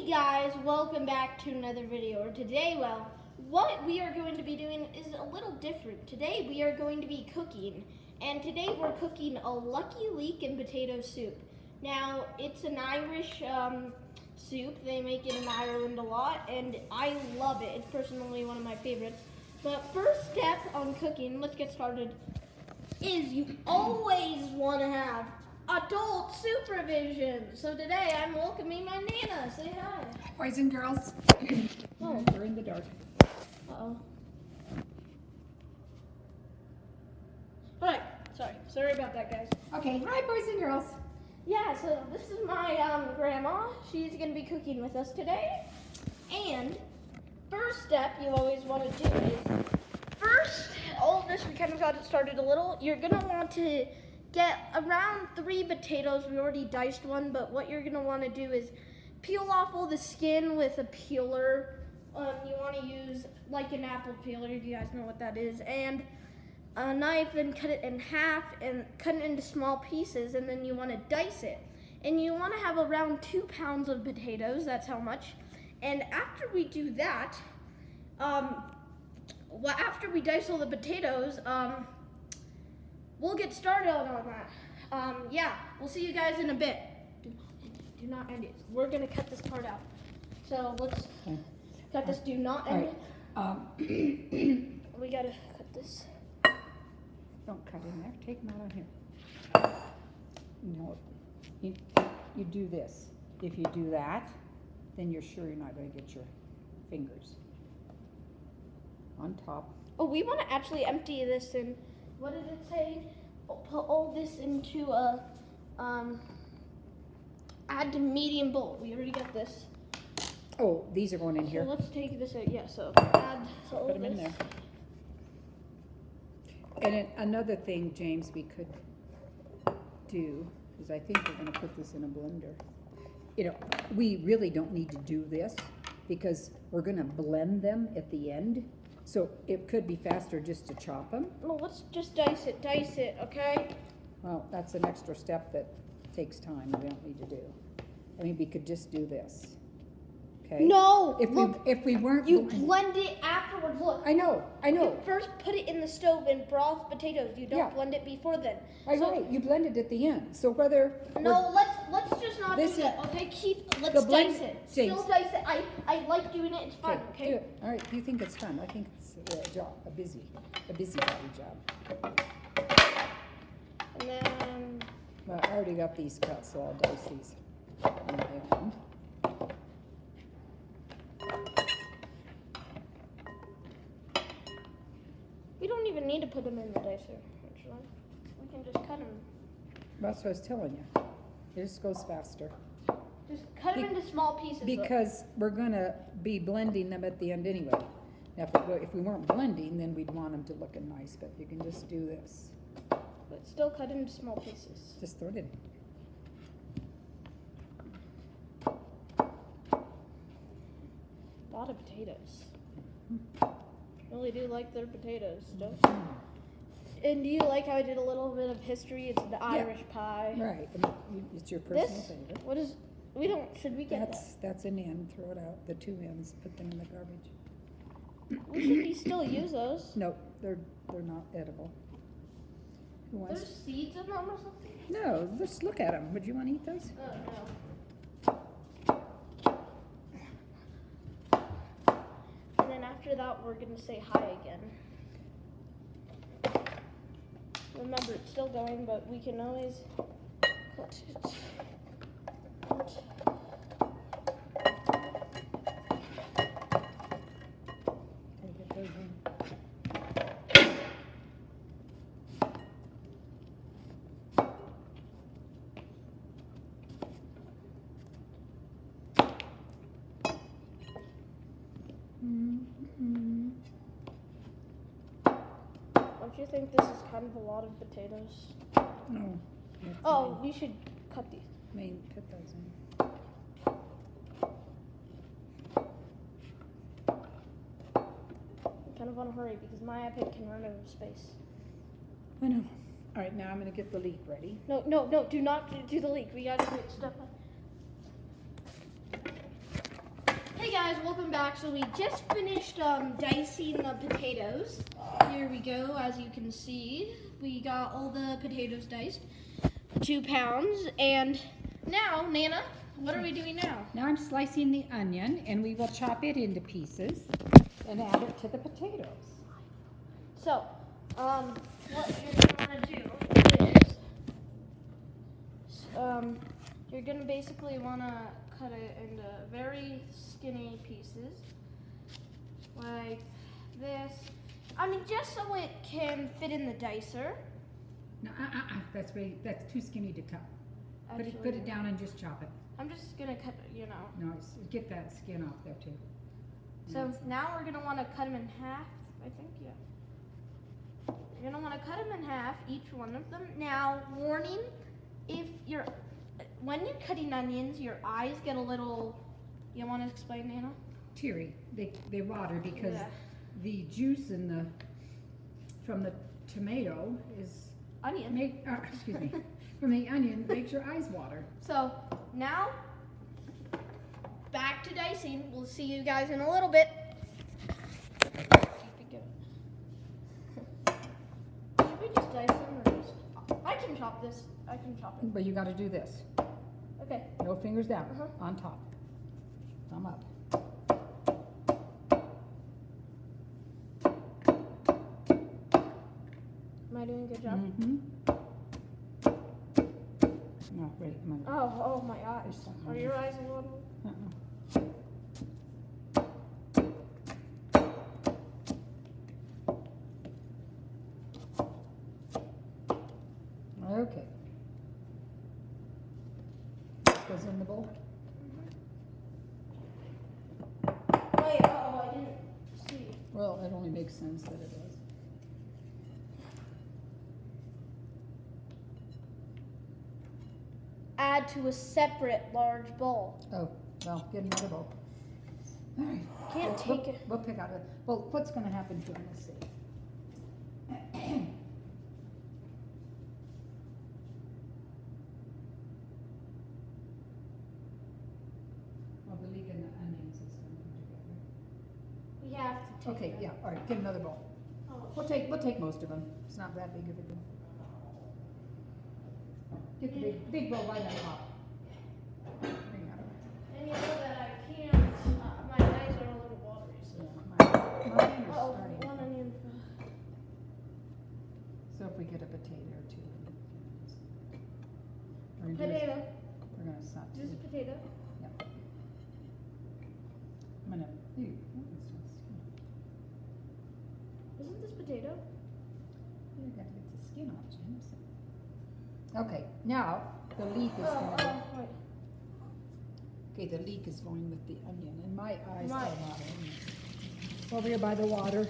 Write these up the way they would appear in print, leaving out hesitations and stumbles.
Hey guys, welcome back to another video. Today, well, what we are going to be doing is a little different. Today we are going to be cooking, and today we're cooking a Lucky Leek and potato soup. Now, it's an Irish soup. They make it in Ireland a lot, and I love it. It's personally one of my favorites. But first step on cooking, let's get started, is you always want to have adult supervision. So today I'm welcoming my Nana. Say hi. Boys and girls. Oh. We're in the dark. Uh-oh. Alright, sorry about that, guys. Okay, hi boys and girls. Yeah, so this is my grandma. She's gonna be cooking with us today. And first step you always want to do is, first, all of this, we kind of got it started a little. You're gonna want to get around 3 potatoes. We already diced one, but what you're gonna want to do is peel off all the skin with a peeler. You want to use like an apple peeler, if you guys know what that is, and a knife, and cut it in half and cut it into small pieces, and then you want to dice it. And you want to have around 2 pounds of potatoes. That's how much. And after we do that, after we dice all the potatoes, we'll get started on that. Yeah, we'll see you guys in a bit. Do not end it. We're gonna cut this part out. So let's cut this. Do not end it. We gotta cut this. Don't cut in there. Take them out on here. No, you do this. If you do that, then you're sure you're not going to get your fingers on top. Oh, we want to actually empty this in. What did it say? Put all this into a add to medium bowl. We already got this. Oh, these are going in So here. let's take this out. Yeah, so add all Put them this. in there. And then another thing, James, we could do is I think we're going to put this in a blender. You know, we really don't need to do this because we're going to blend them at the end. So it could be faster just to chop them. No, let's just dice it, okay? Well, that's an extra step that takes time we don't need to do. I mean, we could just do this. Okay? No! If we weren't... You blend it afterwards, look. I know. You first put it in the stove and broth potatoes. You don't blend it before then. Right, you blend it at the end. So whether... No, let's just not do that, okay? Let's dice it. Still dice it. I like doing it, it's fun, okay? Do it. All right, you think it's fun. I think it's a job, a busybody job. And then... Well, I already got these cut, so I'll dice these on my own. We don't even need to put them in the dicer, actually. We can just cut them. That's what I was telling you. It just goes faster. Just cut them into small pieces. Because we're going to be blending them at the end anyway. Now, if we weren't blending, then we'd want them to look nice, but you can just do this. But still cut into small pieces. Just throw it in. A lot of potatoes. Really do like their potatoes, don't you? And do you like how I did a little bit of history? It's the Irish pie. Right. It's your personal favorite. What is, should we get that? That's an end. Throw it out. The 2 ends, put them in the garbage. We should still use those. No, they're not edible. Who wants? There's seeds in them or something? No, just look at them. Would you want to eat those? Oh, no. And then after that, we're going to say hi again. Remember, it's still going, but we can always cut it. Get those in. Don't you think this is kind of a lot of potatoes? No. Oh, we should cut these. Put those in. I kind of want to hurry because my iPad can run out of space. I know. All right, now I'm going to get the leek ready. No, do not do the leek. We got to do it step by guys, welcome back. So we just finished dicing the potatoes. Here we go. As you can see, we got all the potatoes diced, 2 pounds. And now, Nana, what are we doing now? Now I'm slicing the onion, and we will chop it into pieces and add it to the potatoes. So, what you're gonna want to do is, you're gonna basically want to cut it into very skinny pieces, like this. I mean, just so it can fit in the dicer. No, that's too skinny to cut. Actually, Put it down and just chop it. I'm just gonna cut, No, get that skin off there too. So now we're gonna want to cut them in half. I think, yeah. You're gonna want to cut them in half, each one of them. Now, warning: when you're cutting onions, your eyes get a little. You want to explain, Nana? Teary. They water because Yeah. the juice from the tomato is Onion. excuse me, from the onion makes your eyes water. So now, back to dicing. We'll see you guys in a little bit. Keep it going. Should we just dice them or just? I can chop this. I can chop it. But you got to do this. Okay. No fingers down. Uh-huh. On top. Thumb up. Am I doing a good job? Mm-hmm. No, wait. Oh, my eyes. Are your eyes a little? Okay. This goes in the bowl. Wait, I didn't see. Well, it only makes sense that it does. Add to a separate large bowl. Oh, well, get another bowl. All right. Can't take it. We'll pick out it. Well, what's going to happen here? Let's see. Well, the leek and the onions is going to go together. We have to take Okay, it. yeah, all right, get another bowl. Oh. We'll take most of them. It's not that big of a deal. Get the big bowl right on top. Bring that over. And you know that I can't, my eyes are a little watery, so. Yeah, mine are Oh, starting to- one onion. So if we get a potato or two. We're gonna do Potato. this- We're gonna stop. This is a potato. Yep. I'm gonna, ooh, this one's, Isn't this potato? you gotta get the skin off, James. Okay, now, the leek is going, Wait. okay, the leek is going with the onion, and my eyes My- are watering. Over here by the water.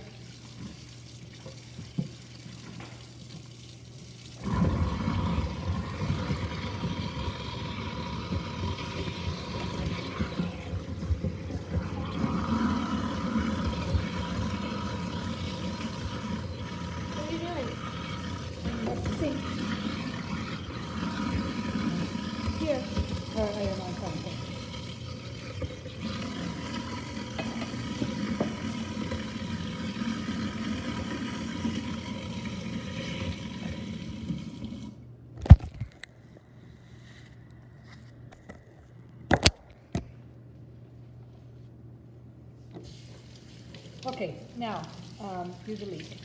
What are you doing? Let's see. Here. I am on something. Okay, now, do the leek.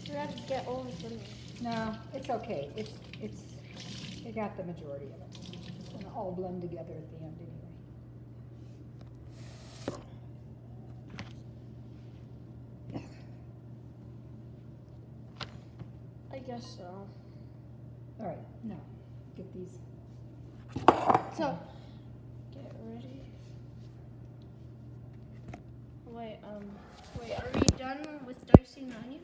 We have to get all of them. No, it's okay. It got the majority of it. It's gonna all blend together at the end anyway. I guess so. All right, now, get these. So, get ready. Wait, are we done with dicing the onion?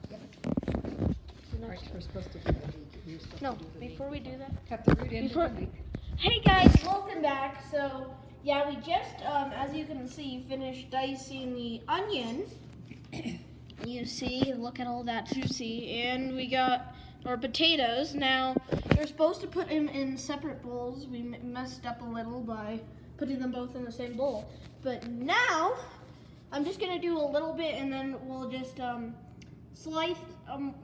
Yep. The All next- right, we're supposed to do the leek. You're supposed No, to do the leek. before we do that. Cut the root into Before- the leek. Hey guys, welcome back. So, yeah, we just, as you can see, finished dicing the onion. You see, look at all that juicy. And we got our potatoes. Now, you're supposed to put them in separate bowls. We messed up a little by putting them both in the same bowl. But now, I'm just gonna do a little bit and then we'll just slice.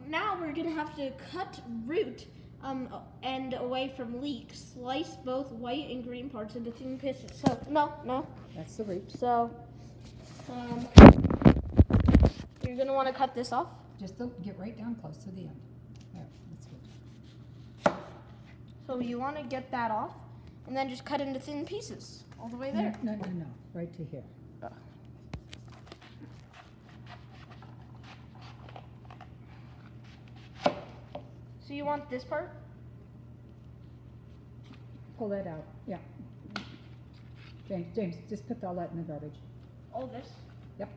Now we're gonna have to cut root end away from leek. Slice both white and green parts into thin pieces. So, no. That's the root. So, you're gonna wanna cut this off. Just get right down close to the end. There, that's good. So you wanna get that off and then just cut into thin pieces all the way there. No. Right to here. So you want this part? Pull that out. Yeah. James, just put all that in the garbage. All this? Yep.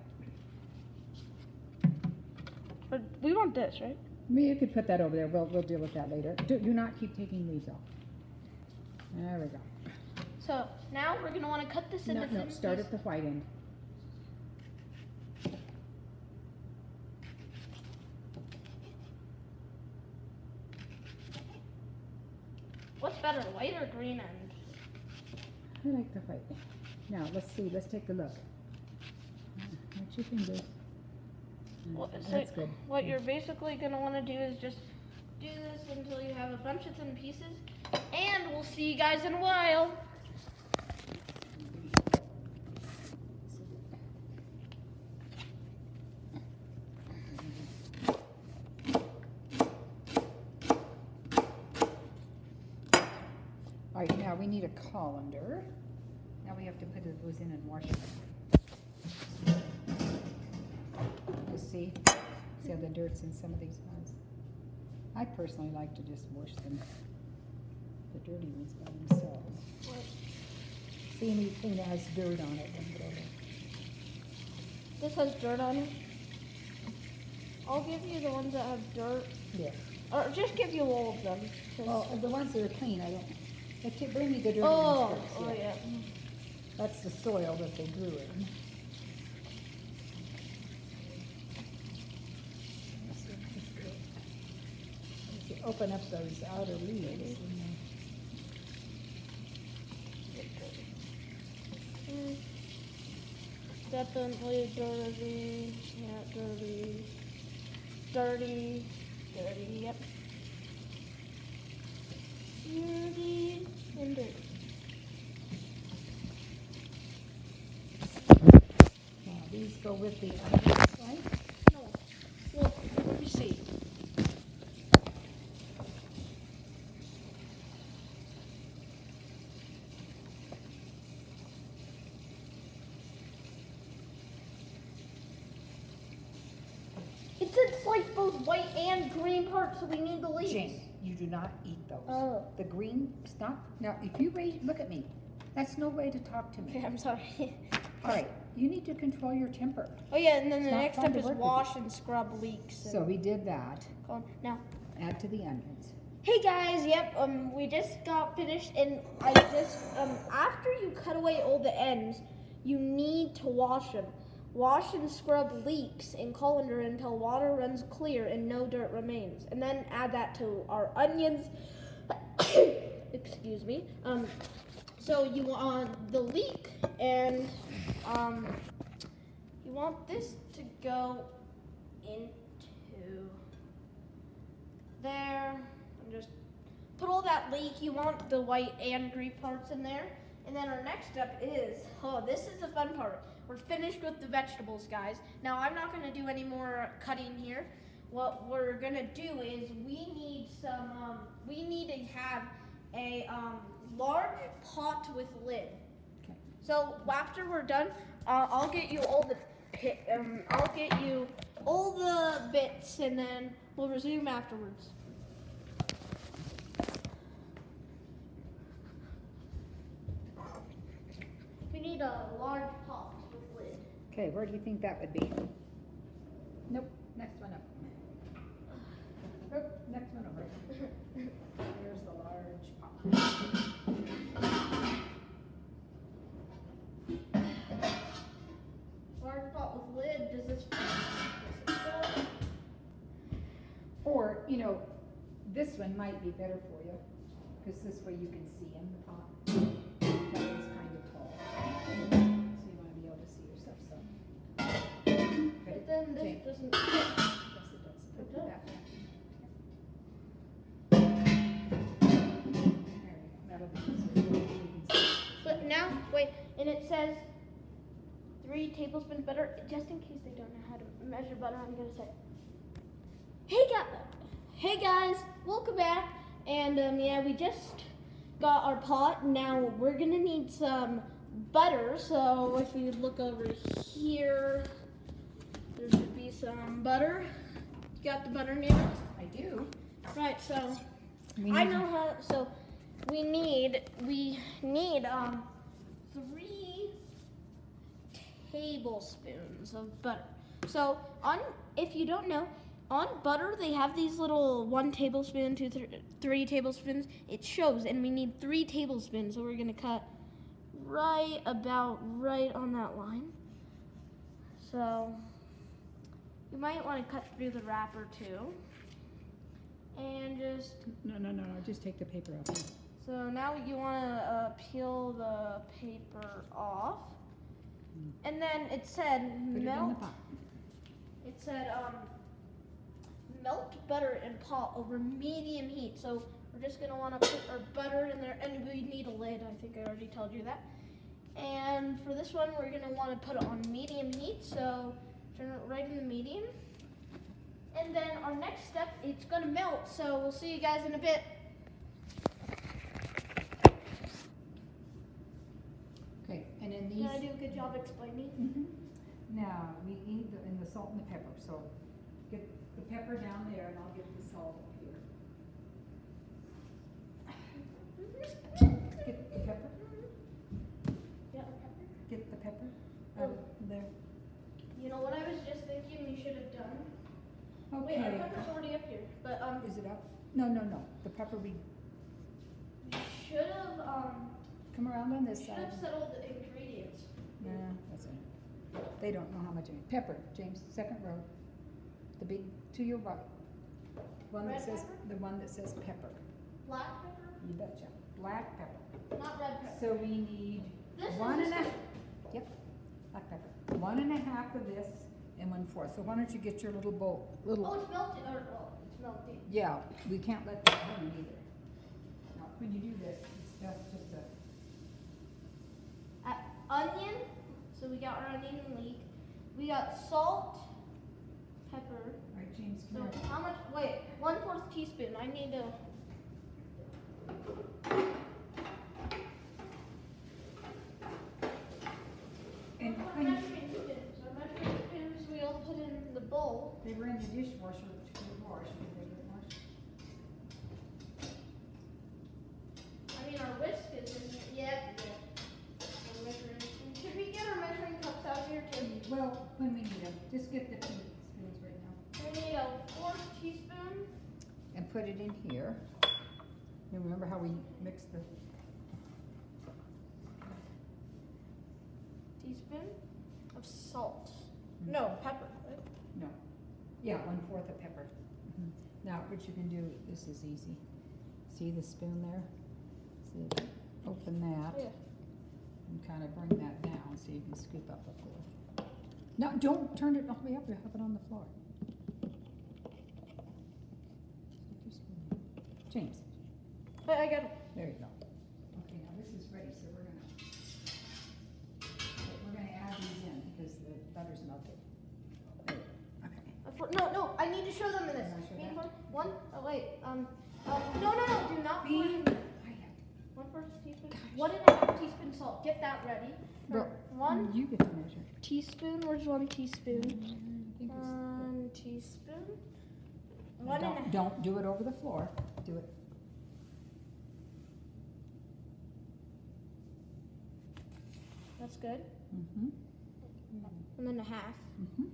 But we want this, right? You could put that over there. We'll deal with that later. Do not keep taking leaves off. There we go. So now we're gonna want to cut this into thin Start pieces. at the white end. What's better, white or green end? I like the white. Now let's see. Let's take a look. Watch your fingers. That's good. What you're basically gonna want to do is just do this until you have a bunch of thin pieces, and we'll see you guys in a while. All right, now we need a colander. Now we have to put those in and wash them. You see how the dirt's in some of these ones. I personally like to just wash them, the dirty ones by themselves. See anything that has dirt on it, then put it over. This has dirt on it. I'll give you the ones that have dirt, Yeah. or just give you all of them. 'Cause- Well, the ones that are clean, I don't. Bring me the dirty oh, ones first. oh yeah. That's the soil that they grew in. Open up those outer leaves. Definitely dirty. Yeah, dirty. Dirty. Yep. Dirty and dirty. Now these go with the onions, right? No. Well, let me see. It said slice both white and green parts, so we need the leaves. Jane, you do not eat those. Oh. The green, stop. Now, if you look at me. That's no way to talk to Okay, me. I'm sorry. All right, you need to control your temper. Oh yeah, and then It's the not next fun step to is work with wash and scrub leeks. And So we did that. now, Add to the onions. hey guys, yep, we just got finished, and I just after you cut away all the ends, you need to wash them. Wash and scrub leeks in colander until water runs clear and no dirt remains, and then add that to our onions. Excuse me. So you want the leek, and you want this to go into there, and just put all that leek. You want the white and green parts in there. And then our next step is, this is the fun part. We're finished with the vegetables, guys. Now I'm not gonna do any more cutting here. What we're gonna do is we need to have a large pot with lid. Okay. So after we're done, I'll get you all the bits, and then we'll resume afterwards. We need a large pot with lid. Okay, where do you think that would be? Nope, next one up. Nope, next one over. Here's the large pot. Large pot with lid. Does this fit? Or, this one might be better for you, because this way you can see in the pot. That one's kind of tall. now, wait, and it says 3 tablespoons butter. Just in case they don't know how to measure butter, I'm gonna say, hey guys, welcome back. And yeah, we just got our pot. Now we're gonna need some butter. So if you look over here, there should be some butter. You got the butter, Nana? I do. Right. So We I need- know how. So we need 3 tablespoons of butter. So if you don't know, on butter they have these little 1 tablespoon, 2, 3 tablespoons. It shows, and we need 3 tablespoons. So we're gonna cut right on that line. So you might want to cut through the wrapper too, and just. No. Just take the paper off. So now you want to peel the paper off, and then it said Put it in the melt. pot. It said melt butter in pot over medium heat. So we're just gonna want to put our butter in there, and we need a lid. I think I already told you that. And for this one, we're gonna want to put it on medium heat. So turn it right in the medium. And then our next step, it's gonna melt. So we'll see you guys in a bit. Okay, and in Did these. I do a good job explaining? Now, we need the salt and the pepper, so get the pepper down there and I'll get the salt up here. Get the pepper, Yeah, pepper. get the pepper out of there. You know what I was just thinking we should have done? Wait, our Okay, pepper's already up here. But is it up? No, the pepper, we we should have come around on this should side. have settled the ingredients. Yeah, that's it. They don't know how much. Pepper, James, second row. The big, to your right. One that Red says, pepper? the one that says pepper. Black pepper, You betcha. Black pepper. not red pepper. So we need This is 1 and a, just yep, black pepper. 1 1/2 of this and 1/4. So why don't you get your little bowl, Oh, little, it's melted. It's melting. yeah, we can't let that burn either. Now, when you do this, that's just a, Onion. So we got our onion and leek. We got salt, pepper. all right, James, So come here. how much? Wait, 1/4 teaspoon. I need to. And Our when you, measuring spoons we all put in the bowl. they were in the dishwasher to wash, did they get washed? I mean, our whisk is in here. Yep. Our measuring spoons. Should we get our measuring cups out here too? Well, when we need them, just get the teaspoons right now. We need a 4th teaspoon. And put it in here. You remember how we mixed the, Teaspoon of salt. No, pepper. Right? no, yeah, 1/4 of pepper. Now, what you can do, this is easy. See the spoon there? See, open that Yeah. and kind of bring that down so you can scoop up a little. No, don't turn it all the way up, you have it on the floor. Stick your spoon in. James, But I got it. there you go. Okay, now this is ready, so we're gonna add these in because the butter's melted. There you go. Okay. No, I need to show them this. Wanna show Bean that? corn, one. Oh wait. No, do not put in. I have 1/4 teaspoon. 1.5 teaspoon salt. Get that ready. Bro, 1 You get to measure. teaspoon. Where's 1 teaspoon? I think it's- 1 teaspoon. and 1.5. don't do it over the floor. Do it. That's good. Mm-hmm. And then 1/2. Mm-hmm.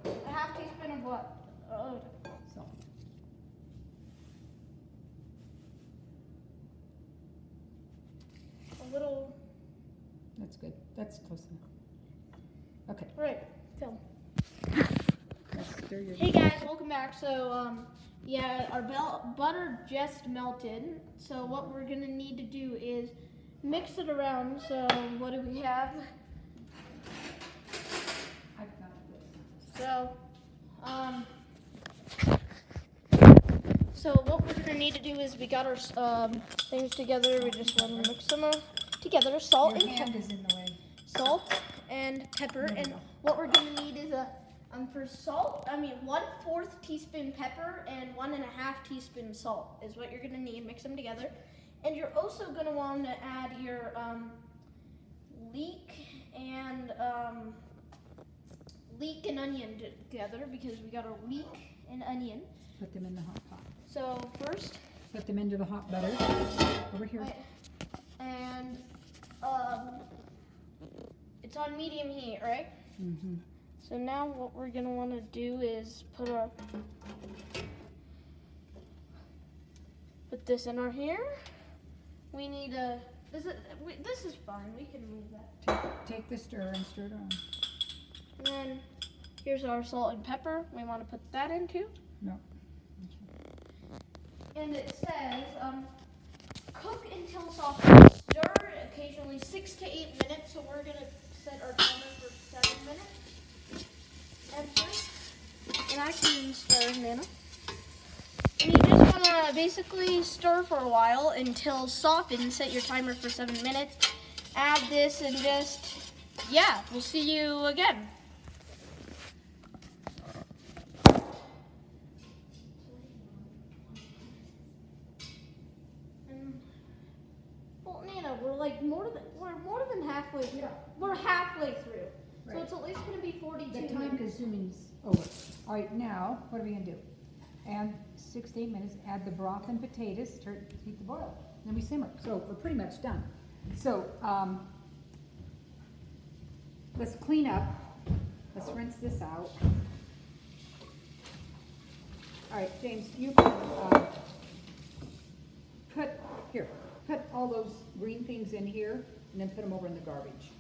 A 1/2 teaspoon of what? Salt. A little. That's good. That's close enough. Okay. Right. Film. Let's stir your. Hey guys, welcome back. So, yeah, our butter just melted. So what we're gonna need to do is mix it around. So what do we have? I've got this. So, So what we're gonna need to do is we got our things together. We just want to mix them together. Salt Your and hand is in the way. salt and pepper. There you And go. what we're gonna need is for salt. 1/4 teaspoon pepper and 1.5 teaspoon salt is what you're gonna need. Mix them together, and you're also gonna want to add your leek and onion together because we got our leek and onion. Put them in the hot pot. So first, Put them into the hot butter. Over here. and it's on medium heat, right? Mm-hmm. So now what we're gonna want to do is put this in our here. We need this is fine. We can move that. Take the stir and stir it on. And then here's our salt and pepper. We want to put that in too. No. And it says cook until soft. Stir occasionally 6 to 8 minutes. So we're gonna set our timer for 7 minutes. And I can stir, Nana. And you just want to basically stir for a while until softened. Set your timer for 7 minutes. Add this and we'll see you again. Well, Nana, we're more than halfway through. Yeah. We're halfway through. Right. So it's at least going to be 42 The minutes. time consuming is over. All right, now, what are we gonna do? Add 6 to 8 minutes, add the broth and potatoes, heat the boil, then we simmer. So we're pretty much done. So, let's clean up. Let's rinse this out. All right, James, you can, put all those green things in here and then put them over in the garbage.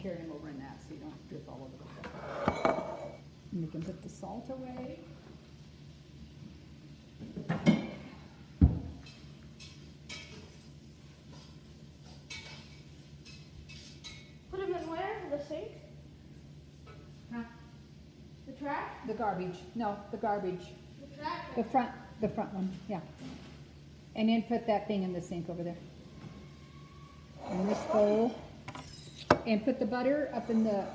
Carry them over in that so you don't drip all over the place. And we can put the salt away. Put them in where? The sink? Huh? The trash? The garbage. No, the garbage. The trash? The front one, yeah. And then put that thing in the sink over there. In this bowl. And put the butter up in the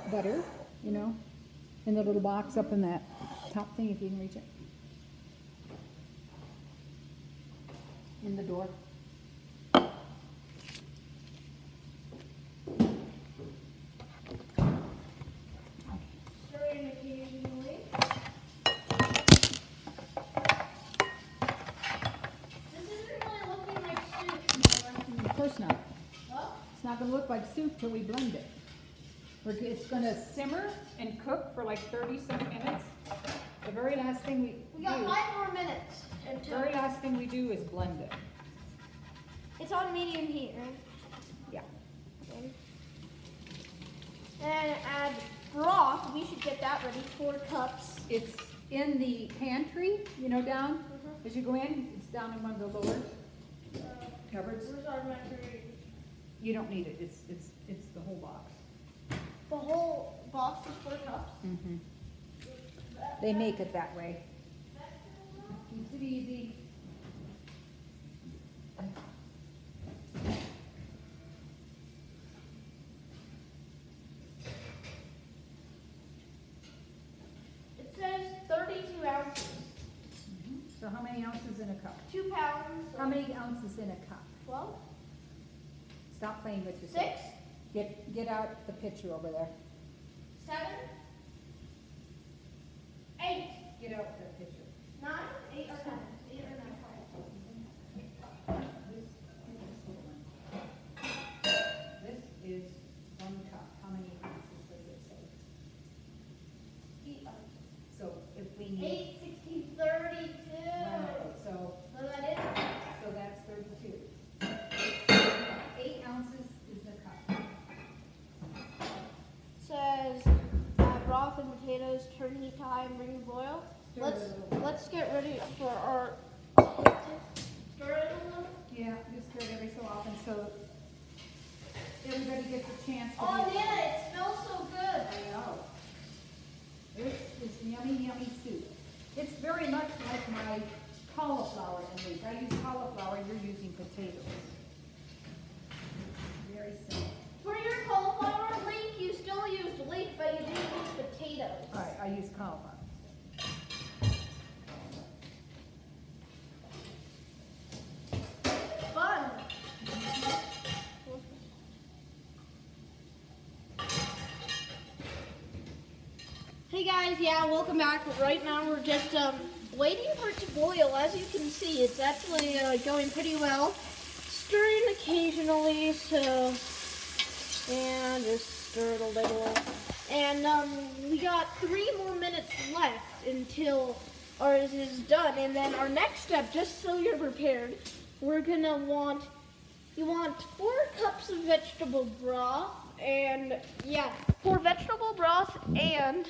in the little box up in that top thing if you can reach it. In the door. Stirring occasionally. This isn't really looking like soup. Of course not. Well, It's not gonna look like soup till we blend it. It's gonna simmer and cook for like 30-some minutes. The very last thing we got 5 more minutes the until very last thing we do is blend it. it's on medium heat, right? Yeah. Okay. And add broth. We should get that ready. 4 cups. It's in the pantry, down. Mhm. As you go in, it's down in one of the lower cupboards. Where's our macaroni? You don't need it. It's the whole box. The whole box is 4 cups. Mm-hmm. They make it that way. Keeps it easy. It says 32 ounces. So how many ounces in a cup? 2 pounds. How many ounces in a cup? 12? Stop playing with yourself. 6? Get out the picture over there. 7? 8? Get out the picture. 9? 8 or 9? 8 or 9? This is 1 cup. How many ounces does it say? So if we need 8, 16, 32. so What that is? that's 32. 8 ounces is the cup. Says broth and potatoes, turn heat to high and bring to boil. Let's get ready for our stir it a little. Yeah, just stir it every so often so everybody gets a chance to Oh, Nana, it smells so good. I know. This is yummy, yummy soup. It's very much like my cauliflower and leek. I use cauliflower, you're using potatoes. Very simple. For your cauliflower leek, you still used leek, but you didn't use potatoes. All right, I use cauliflower. Fun. Hey guys, yeah, welcome back. Right now we're just waiting for it to boil. As you can see, it's actually going pretty well. Stirring occasionally, so yeah, just stir it a little. And we got 3 more minutes left until ours is done. And then our next step, just so you're prepared, we're gonna want 4 cups of vegetable broth, and yeah, 4 vegetable broth, and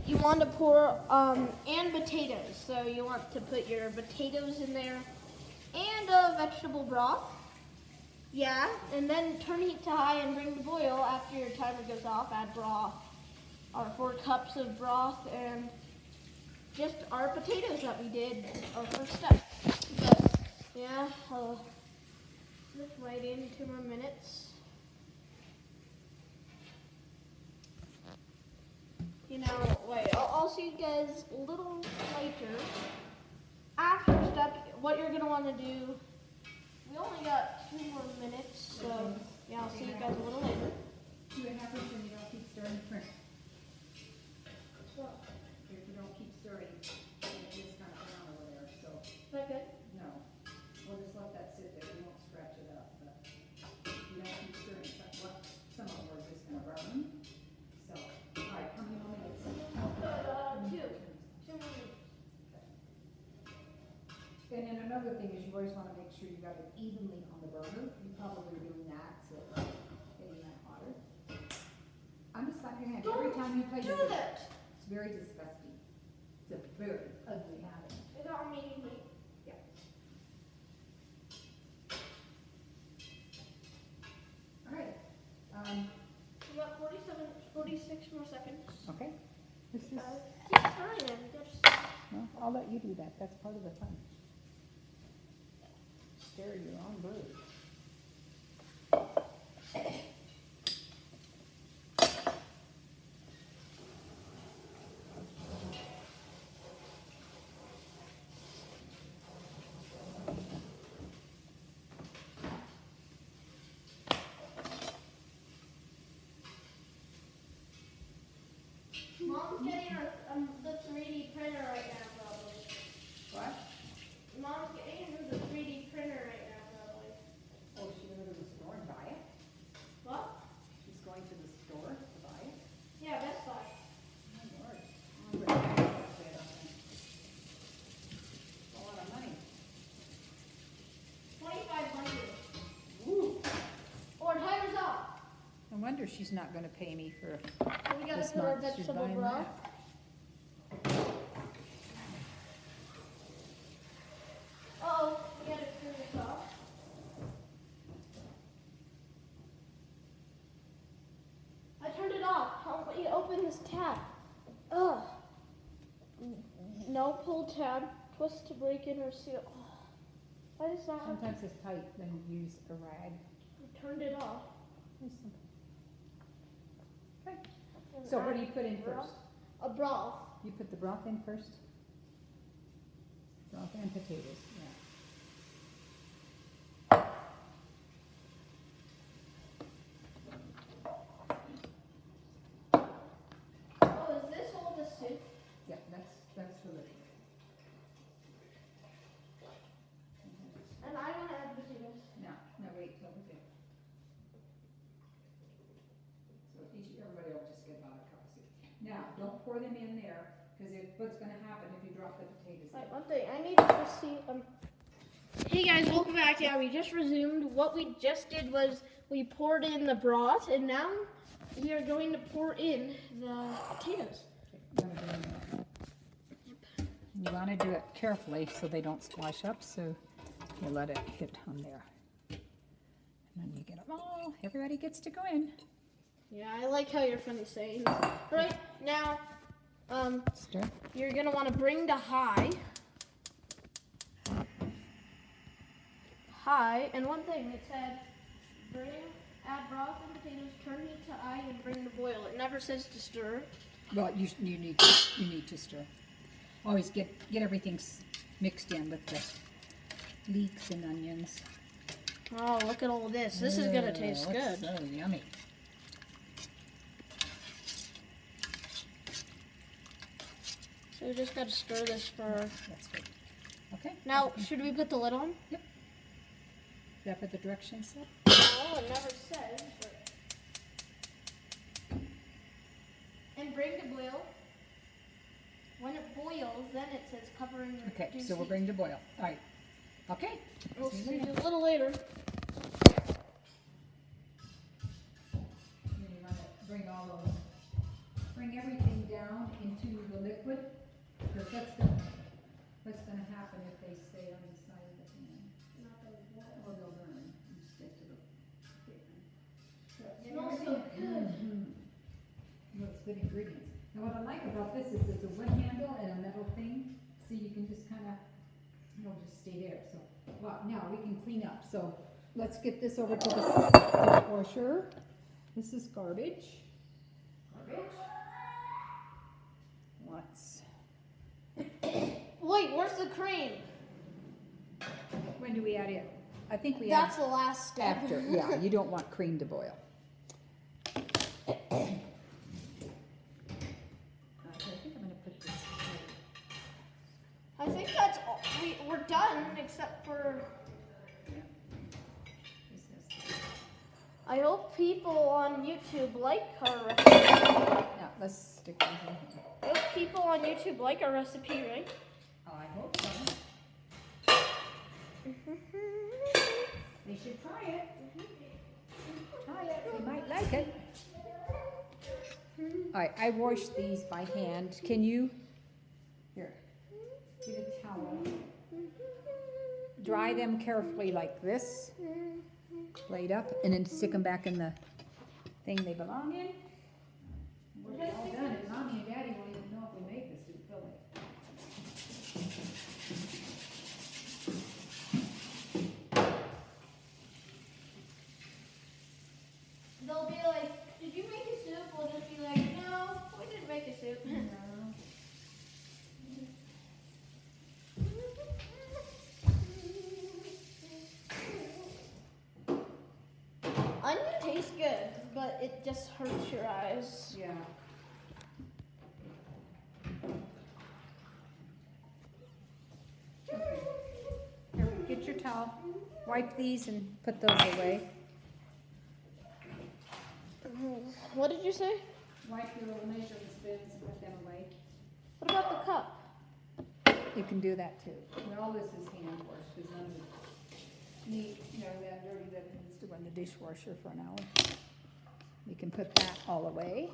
you want to pour and potatoes. So you want to put your potatoes in there and vegetable broth. Yeah, and then turn heat to high and bring to boil. After your timer goes off, add broth, our 4 cups of broth, and just our potatoes that we did, our first step. But yeah, just wait in 2 more minutes. You know, wait, I'll see you guys a little later. After step, what you're gonna want to do, we only got 2 more minutes, so yeah, I'll see you guys a little later. See what happens when you don't keep stirring the print. What? If you don't keep stirring, it just kind of down over there, so. Is that good? No, we'll just let that sit there, we won't scratch it up, but you don't keep stirring, some of them are just gonna burn. So, all right, how many more minutes? 2 more minutes. And then another thing is you always wanna make sure you got it evenly on the burner, you probably are doing that, so it's getting that hotter. I'm just slapping your hand every time you play Do this. that! It's very disgusting. It's a very ugly habit. Is that on medium heat? Yeah. All right. We got 46 more seconds. Okay. This is, Keep stirring them. well, I'll let you do that. That's part of the fun. Stir your own bird. Mom's getting her the 3D printer right now, probably. What? Mom's getting her the 3D printer right now, probably. Oh, she's gonna go to the store and buy it? What? She's going to the store to buy it? Yeah, Best Buy. My Lord. Oh, but that's it, okay. A lot of money. 2,500. Woo. Or timer's off. No wonder she's not gonna pay me for So we gotta this put our month. She's vegetable buying broth. that. Uh-oh, we gotta turn this off. I turned it off. How about you open this tab? Ugh. No, pull tab. Twist to break in or seal. Why does that have to? Sometimes it's tight, then use a rag. I turned it off. Okay. So what do you put in first? A broth. You put the broth in first? Broth and potatoes, yeah. Oh, is this all the soup? Yeah, that's for the. And I want to add potatoes. No, wait till we get. So everybody will just get about a cup of soup. Now, don't pour them in there, because what's gonna happen if you drop the potatoes Wait, in? one thing. I need to see. Hey guys, welcome back. Yeah, we just resumed. What we just did was we poured in the broth, and now we are going to pour in the potatoes. Okay, I'm gonna do that. You wanna do it carefully so they don't splash up, so you let it hit on there. And then you get them all, everybody gets to go in. Yeah, I like how you're funny saying. Right now, Stir. You're gonna want to bring to high. High, and one thing, it said add broth and potatoes, turn heat to high, and bring to boil. It never says to stir. Well, you need to stir. Always get everything mixed in with the leeks and onions. Oh, look at all this. This is gonna taste good. So yummy. So we just gotta stir this for. That's good. Okay. Now, should we put the lid on? Yep. Is that what the directions said? No, it never says. But... And bring to boil. When it boils, then it says cover in. Okay, so we'll bring to boil. All right. Okay. We'll see you a little later. You want to bring everything down into the liquid, because what's gonna happen if they stay on the side of the pan? Or they'll burn and stick to the pan. It smells so good. Well, it's good ingredients. Now what I like about this is it's a wood handle and a metal thing, so you can just kind of, it'll just stay there. So, well, now we can clean up. So let's get this over to the dishwasher. This is garbage. Let's. Wait, where's the cream? When do we add it? I think we That's add the last step. after. Yeah, you don't want cream to boil. I think I'm going to put this. I think that's all. We're done, except for. I hope people on YouTube like our recipe. Now let's stick these in here. I hope people on YouTube like our recipe, right? I hope so. They should try it. Try it. They might like it. All right, I wash these by hand. Can you? Here, get a towel. Dry them carefully like this. Laid up, and then stick them back in the thing they belong in. We're all done, and Mommy and Daddy won't even know if we make this soup, will they? They'll be like, did you make a soup? We'll just be like, no, we didn't make a soup. Onion tastes good, but it just hurts your eyes. Yeah. Here, get your towel. Wipe these and put those away. What did you say? Wipe your little measuring spoons and put them away. What about the cup? You can do that too. Well, all this is hand washed because none of it neat, that dirty that needs to go in the dishwasher for an hour. You can put that all away.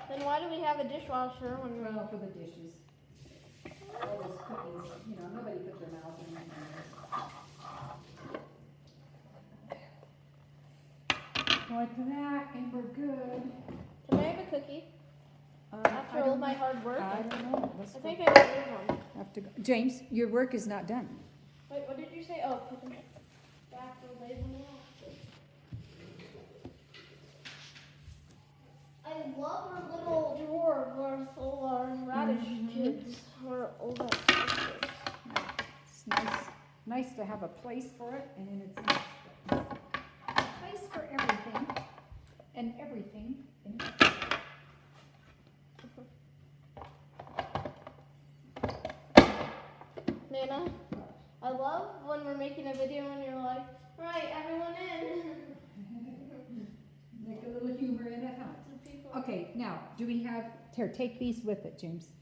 Then why do we have a dishwasher when we're... Well, for the dishes. All this cookies, nobody put their mouth in there. Wipe that and we're good. Can I have a cookie? After all my hard work? I don't know. I think I got one. Have to go. James, your work is not done. Wait, what did you say? Oh, put them back to the label now. I love our little drawer with all our radish kids. Or all that stuff. It's nice to have a place for it, and then it's a place for everything, and everything. Nana, I love when we're making a video and you're like, right, everyone in. Make a little humor in it, huh? Okay, now, do we have, here, take these with it, James.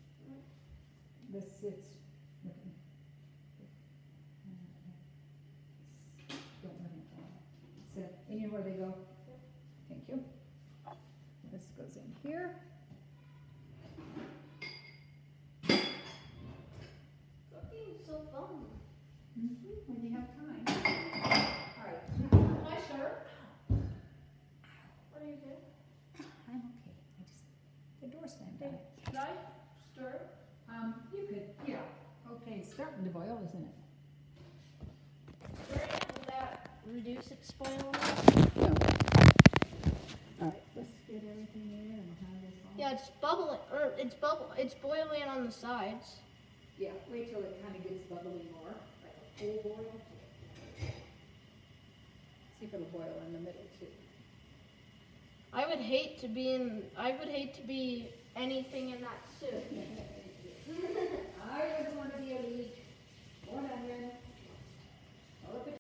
This sits, don't let it fall. Sit, and you know where they go? Thank you. This goes in here. Cooking is so fun. When you have time. All right. Can I start? What do you do? I'm okay. stand on it. Should I stir? You could, yeah. Okay, it's starting to boil, isn't it? Stir it. Will that reduce its boiling? No. All right, let's get everything in and have this all. Yeah, it's bubbling, or it's boiling on the sides. Yeah, wait till it kind of gets bubbly more, like a full boil. See if it'll boil in the middle too. I would hate to be anything in that soup. I would